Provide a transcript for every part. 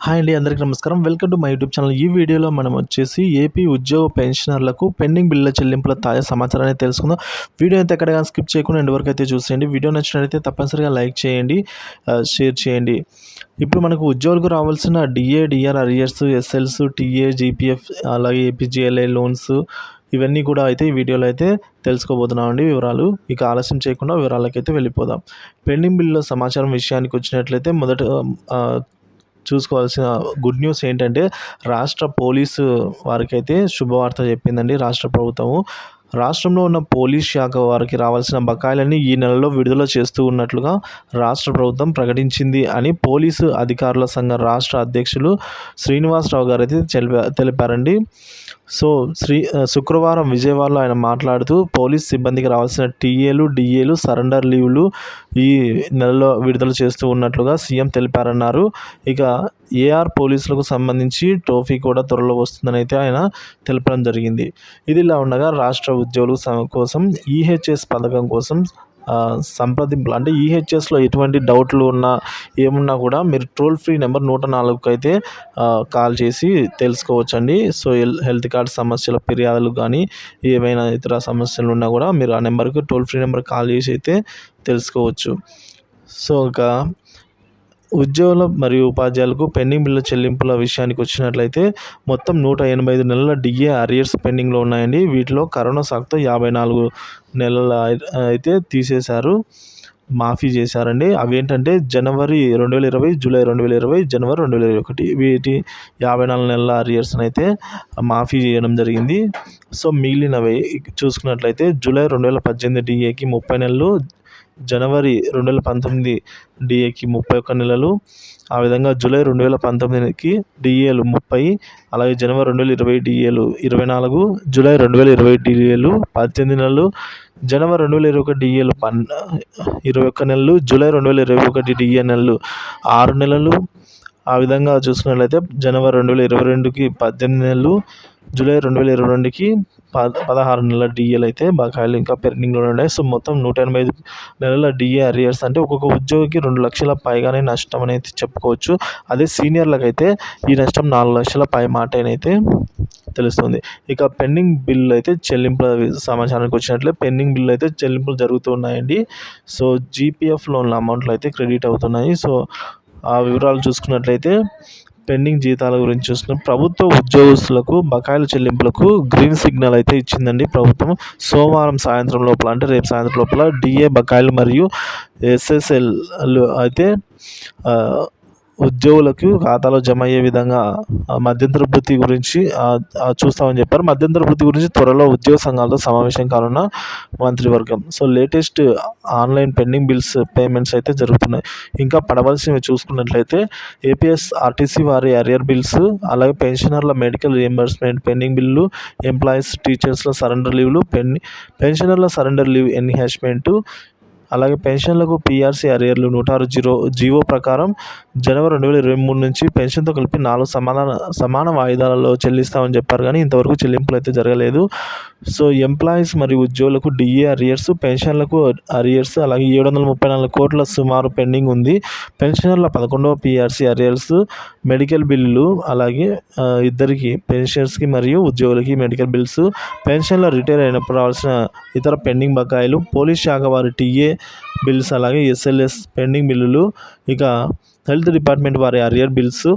Hi అండి, అందరికీ నమస్కారం. Welcome to my YouTube channel. ఈ వీడియోలో మనం వచ్చేసి ఏపీ ఉద్యోగ పెన్షనర్లకు పెండింగ్ బిల్లుల చెల్లింపుల తాజా సమాచారాన్ని తెలుసుకుందాం. వీడియో అయితే ఎక్కడగా స్కిప్ చేయకుండా ఎండ్ వరకు అయితే చూసేయండి. వీడియో నచ్చినట్లయితే తప్పనిసరిగా లైక్ చేయండి, షేర్ చేయండి. ఇప్పుడు మనకు ఉద్యోగులకు రావాల్సిన DA, DR arrears, SLs, TA, GPF, అలాగే ఏపీజీఎల్ఐ లోన్స్ ఇవన్నీ కూడా అయితే ఈ వీడియోలో అయితే తెలుసుకోబోతున్నామండి వివరాలు. ఇక ఆలస్యం చేయకుండా వివరాలకైతే వెళ్ళిపోదాం. పెండింగ్ బిల్లుల సమాచారం విషయానికి వచ్చినట్లయితే మొదట చూసుకోవాల్సిన గుడ్ న్యూస్ ఏంటంటే రాష్ట్ర పోలీసు వారికైతే శుభవార్త చెప్పిందండి రాష్ట్ర ప్రభుత్వము. రాష్ట్రంలో ఉన్న పోలీస్ శాఖ వారికి రావాల్సిన బకాయిలన్నీ ఈ నెలలో విడుదల చేస్తూ ఉన్నట్లుగా రాష్ట్ర ప్రభుత్వం ప్రకటించింది అని పోలీసు అధికారుల సంఘ రాష్ట్ర అధ్యక్షులు శ్రీనివాసరావు గారు అయితే తెలిపారండి. సో శుక్రవారం విజయవాడలో ఆయన మాట్లాడుతూ పోలీస్ సిబ్బందికి రావాల్సిన టీఏలు, డిఏలు, సరెండర్ లీవ్లు ఈ నెలలో విడుదల చేస్తూ ఉన్నట్లుగా సీఎం తెలిపారన్నారు. ఇక ఏఆర్ పోలీసులకు సంబంధించి ట్రోఫీ కూడా త్వరలో వస్తుందని అయితే ఆయన తెలపడం జరిగింది. ఇదిలా ఉండగా రాష్ట్ర ఉద్యోగుల కోసం ఈహెచ్ఎస్ పథకం కోసం సంప్రదింపులు అంటే ఈహెచ్ఎస్లో ఎటువంటి డౌట్లు ఉన్నా ఏమున్నా కూడా మీరు టోల్ ఫ్రీ నెంబర్ 104కు అయితే కాల్ చేసి తెలుసుకోవచ్చండి. సో హెల్త్ కార్డ్ సమస్యల ఫిర్యాదులు కానీ ఏమైనా ఇతర సమస్యలు ఉన్నా కూడా మీరు ఆ నెంబర్కి టోల్ ఫ్రీ నెంబర్ కాల్ చేసి అయితే తెలుసుకోవచ్చు. సో ఇక ఉద్యోగుల మరియు ఉపాధ్యాయులకు పెండింగ్ బిల్లుల చెల్లింపుల విషయానికి వచ్చినట్లయితే మొత్తం 185 నెలల డిఏ అరియర్స్ పెండింగ్లో ఉన్నాయండి. వీటిలో కరోనా సాకుతో 54 నెలల అయితే తీసేశారు, మాఫీ చేశారండి. అవి ఏంటంటే జనవరి 2020, జూలై 2020, జనవరి 2021 వీటి 54 నెలల అరియర్స్ని అయితే మాఫీ చేయడం జరిగింది. సో మిగిలినవి చూసుకున్నట్లయితే జూలై 2018 డిఏకి 30 నెలలు, జనవరి 2019 డిఏకి 31 నెలలు, ఆ విధంగా జూలై 2019కి డిఏలు 30, అలాగే జనవరి 2020 డిఏలు 24, జూలై 2020 డిఏలు 18 నెలలు, జనవరి 2021 డిఏలు 21 నెలలు, జూలై 2021 డిఏ నెలలు 6 నెలలు. ఆ విధంగా చూసుకున్నట్లయితే జనవరి 2022కి 18 నెలలు, జూలై 2022కి 16 నెలల డిఏలు అయితే బకాయిలు ఇంకా పెండింగ్లో ఉన్నాయి. సో మొత్తం 185 నెలల డిఏ అరియర్స్ అంటే ఒక్కొక్క ఉద్యోగికి 2 లక్షల పైగానే నష్టం అనేది చెప్పుకోవచ్చు. అదే సీనియర్లకు అయితే ఈ నష్టం 4 లక్షల పై మాట అయితే తెలుస్తుంది. ఇక పెండింగ్ బిల్లు అయితే చెల్లింపుల సమాచారానికి వచ్చినట్లయితే పెండింగ్ బిల్లు అయితే చెల్లింపులు జరుగుతున్నాయండి. సో జీపీఎఫ్ లోన్ల అమౌంట్లు అయితే క్రెడిట్ అవుతున్నాయి. సో ఆ వివరాలు చూసుకున్నట్లయితే పెండింగ్ జీతాల గురించి చూసుకున్న ప్రభుత్వ ఉద్యోగస్తులకు బకాయిల చెల్లింపులకు గ్రీన్ సిగ్నల్ అయితే ఇచ్చిందండి ప్రభుత్వం. సోమవారం సాయంత్రం లోపల అంటే రేపు సాయంత్రం లోపల డిఏ బకాయిలు మరియు ఎస్ఎస్ఎల్ అయితే ఉద్యోగులకు ఖాతాలో జమ అయ్యే విధంగా మధ్యంతర వృత్తి గురించి చూస్తామని చెప్పారు. మధ్యంతర వృత్తి గురించి త్వరలో ఉద్యోగ సంఘాలతో సమావేశం కానున్న మంత్రివర్గం. So latest online pending bills payments అయితే జరుగుతున్నాయి. ఇంకా పడవలసినవి చూసుకున్నట్లయితే ఏపీఎస్ఆర్టీసీ వారి అరియర్ బిల్స్, అలాగే పెన్షనర్ల medical reimbursement pending bill, employees టీచర్స్ల సరెండర్ లీవ్లు, పెన్షనర్ల సరెండర్ లీవ్ ఎన్హాన్స్మెంట్, అలాగే పెన్షన్లకు పీఆర్సీ అరియర్లు 106 జీవో ప్రకారం జనవరి 2023 నుంచి పెన్షన్తో కలిపి 4 సమాన వాయిదాలలో చెల్లిస్తామని చెప్పారు, కానీ ఇంతవరకు చెల్లింపులు అయితే జరగలేదు. సో ఎంప్లాయీస్ మరియు ఉద్యోగులకు డిఏ అరియర్స్, పెన్షన్లకు అరియర్స్ అలాగే 734 కోట్ల సుమారు పెండింగ్ ఉంది. పెన్షనర్ల 11వ పీఆర్సీ అరియర్స్, మెడికల్ బిల్లులు, అలాగే ఇద్దరికి పెన్షనర్స్కి మరియు ఉద్యోగులకి మెడికల్ బిల్స్, పెన్షన్ల రిటైర్ అయినప్పుడు రావాల్సిన ఇతర పెండింగ్ బకాయిలు, పోలీస్ శాఖ వారి టీఏ బిల్స్, అలాగే ఎస్ఎల్ఎస్ పెండింగ్ బిల్లులు, ఇక హెల్త్ డిపార్ట్మెంట్ వారి అరియర్ బిల్స్,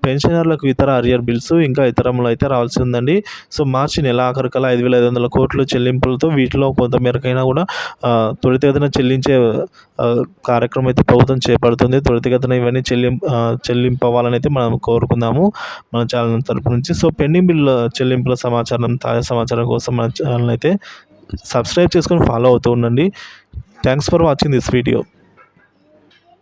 పెన్షనర్లకు ఇతర అరియర్ బిల్స్ ఇంకా ఇతరములు అయితే రావాల్సి ఉందండి. సో మార్చి నెల ఆఖరికల్లా 5,500 కోట్ల చెల్లింపులతో వీటిలో కొంతమేరకైనా కూడా త్వరితగతిన చెల్లించే కార్యక్రమం అయితే ప్రభుత్వం చేపడుతుంది. త్వరితగతిన ఇవన్నీ చెల్లింపవ్వాలని అయితే మనం కోరుకుందాము మన ఛానల్ తరపు నుంచి. సో పెండింగ్ బిల్లు చెల్లింపుల సమాచారం, తాజా సమాచారం కోసం మన ఛానల్ అయితే సబ్స్క్రైబ్ చేసుకొని ఫాలో అవుతూ ఉండండి. Thanks for watching this video.